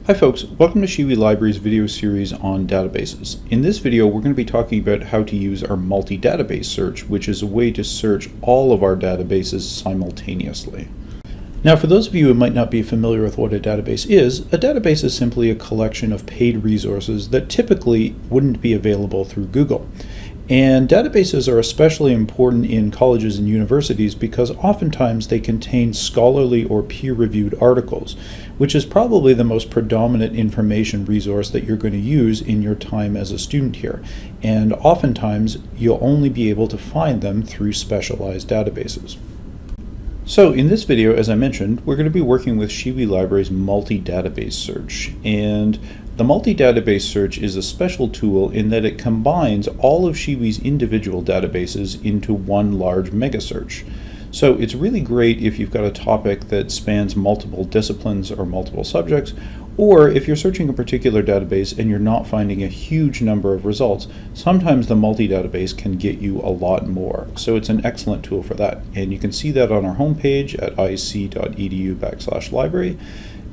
Hi folks, welcome to Schewe Library's video series on databases. In this video we're going to be talking about how to use our multi-database search, which is a way to search all of our databases simultaneously. Now for those of you who might not be familiar with what a database is simply a collection of paid resources that typically wouldn't be available through Google. And databases are especially important in colleges and universities because oftentimes they contain scholarly or peer-reviewed articles, which is probably the most predominant information resource that you're going to use in your time as a student here. And oftentimes you'll only be able to find them through specialized databases. So in this video, as I mentioned, we're going to be working with Schewe Library's multi-database search. And the multi-database search is a special tool in that it combines all of Schewe's individual databases into one large mega search. So it's really great if you've got a topic that spans multiple disciplines or multiple subjects, or if you're searching a particular database and you're not finding a huge number of results. Sometimes the multi-database can get you a lot more. So it's an excellent tool for that. And you can see that on our homepage at ic.edu/library.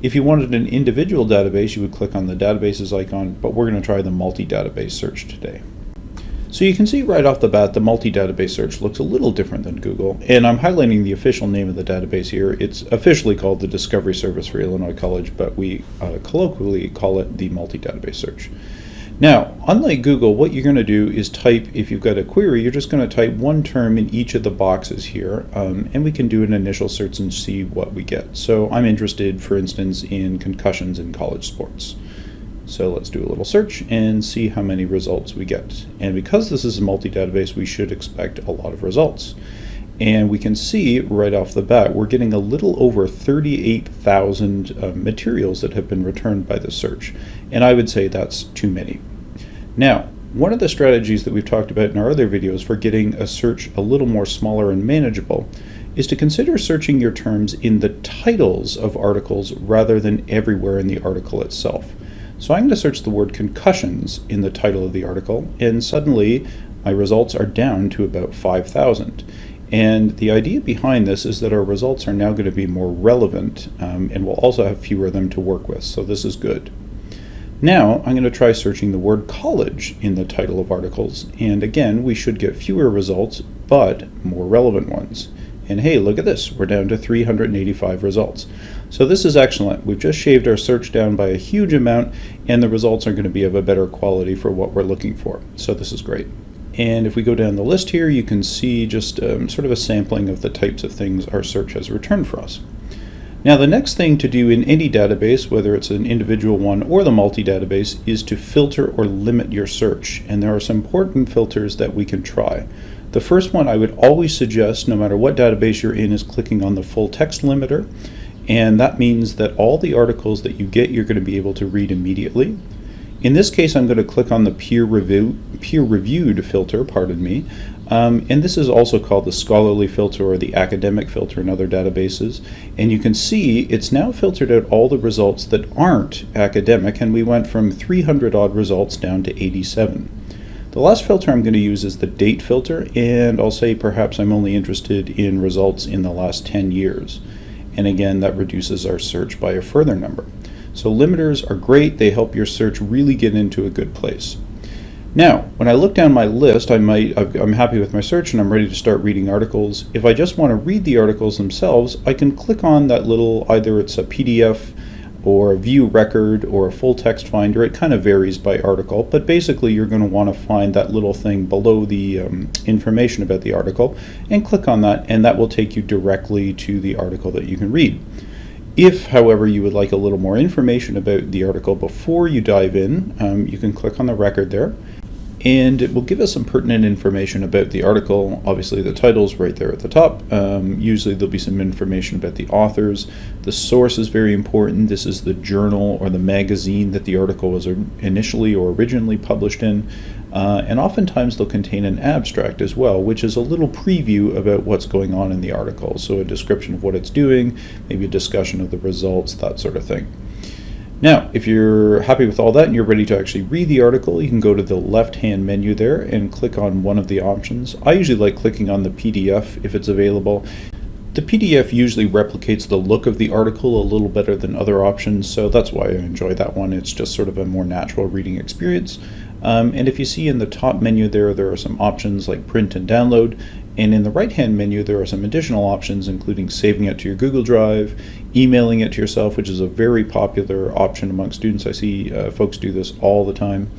If you wanted an individual database, you would click on the databases icon, but we're going to try the multi-database search today. So you can see right off the bat the multi-database search looks a little different than Google, and I'm highlighting the official name of the database here. It's officially called the Discovery Service for Illinois College, but we colloquially call it the multi-database search. Now, unlike Google, what you're going to do is type, if you've got a query, you're just going to type one term in each of the boxes here, and we can do an initial search and see what we get. So I'm interested, for instance, in concussions in college sports. So let's do a little search and see how many results we get. And because this is a multi-database, we should expect a lot of results. And we can see right off the bat, we're getting a little over 38,000 materials that have been returned by the search. And I would say that's too many. Now, one of the strategies that we've talked about in our other videos for getting a search a little more smaller and manageable is to consider searching your terms in the titles of articles rather than everywhere in the article itself. So I'm going to search the word concussions in the title of the article, and suddenly my results are down to about 5,000. And the idea behind this is that our results are now going to be more relevant, and we'll also have fewer of them to work with, so this is good. Now I'm going to try searching the word college in the title of articles, and again we should get fewer results, but more relevant ones. And hey, look at this, we're down to 385 results. So this is excellent. We've just shaved our search down by a huge amount, and the results are going to be of a better quality for what we're looking for. So this is great. And if we go down the list here, you can see just sort of a sampling of the types of things our search has returned for us. Now the next thing to do in any database, whether it's an individual one or the multi-database, is to filter or limit your search. And there are some important filters that we can try. The first one I would always suggest, no matter what database you're in, is clicking on the full text limiter. And that means that all the articles that you get, you're going to be able to read immediately. In this case, I'm going to click on the peer-reviewed filter, and this is also called the scholarly filter or the academic filter in other databases. And you can see it's now filtered out all the results that aren't academic, and we went from 300 odd results down to 87. The last filter I'm going to use is the date filter, and I'll say perhaps I'm only interested in results in the last 10 years. And again, that reduces our search by a further number. So limiters are great. They help your search really get into a good place. Now, when I look down my list, I'm happy with my search and I'm ready to start reading articles. If I just want to read the articles themselves, I can click on that little, either it's a PDF or a view record or a full text finder. It kind of varies by article, but basically you're going to want to find that little thing below the information about the article and click on that, and that will take you directly to the article that you can read. If, however, you would like a little more information about the article before you dive in, you can click on the record there, and it will give us some pertinent information about the article. Obviously the title's right there at the top. Usually there'll be some information about the authors. The source is very important. This is the journal or the magazine that the article was initially or originally published in. And oftentimes they'll contain an abstract as well, which is a little preview about what's going on in the article. So a description of what it's doing, maybe a discussion of the results, that sort of thing. Now, if you're happy with all that and you're ready to actually read the article, you can go to the left-hand menu there and click on one of the options. I usually like clicking on the PDF if it's available. The PDF usually replicates the look of the article a little better than other options, so that's why I enjoy that one. It's just sort of a more natural reading experience. And if you see in the top menu there are some options like print and download, and in the right-hand menu there are some additional options, including saving it to your Google Drive, emailing it to yourself, which is a very popular option among students. I see folks do this all the time.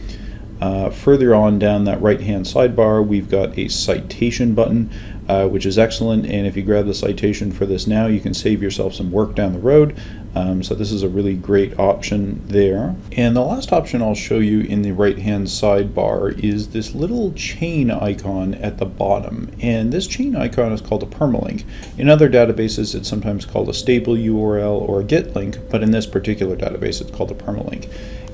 Further on down that right-hand sidebar, we've got a citation button, which is excellent, and if you grab the citation for this now, you can save yourself some work down the road. So this is a really great option there. And the last option I'll show you in the right-hand sidebar is this little chain icon at the bottom. And this chain icon is called a permalink. In other databases, it's sometimes called a stable URL or a get link, but in this particular database, it's called a permalink.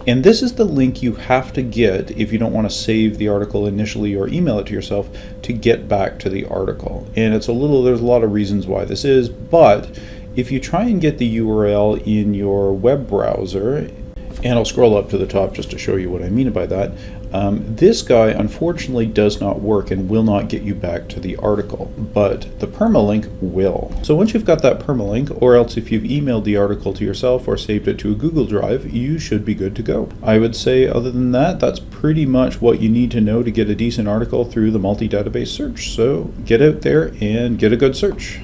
And this is the link you have to get if you don't want to save the article initially or email it to yourself to get back to the article. And there's a lot of reasons why this is, but if you try and get the URL in your web browser, and I'll scroll up to the top just to show you what I mean by that, this guy unfortunately does not work and will not get you back to the article, but the permalink will. So once you've got that permalink, or else if you've emailed the article to yourself or saved it to a Google Drive, you should be good to go. I would say other than that, that's pretty much what you need to know to get a decent article through the multi-database search. So get out there and get a good search.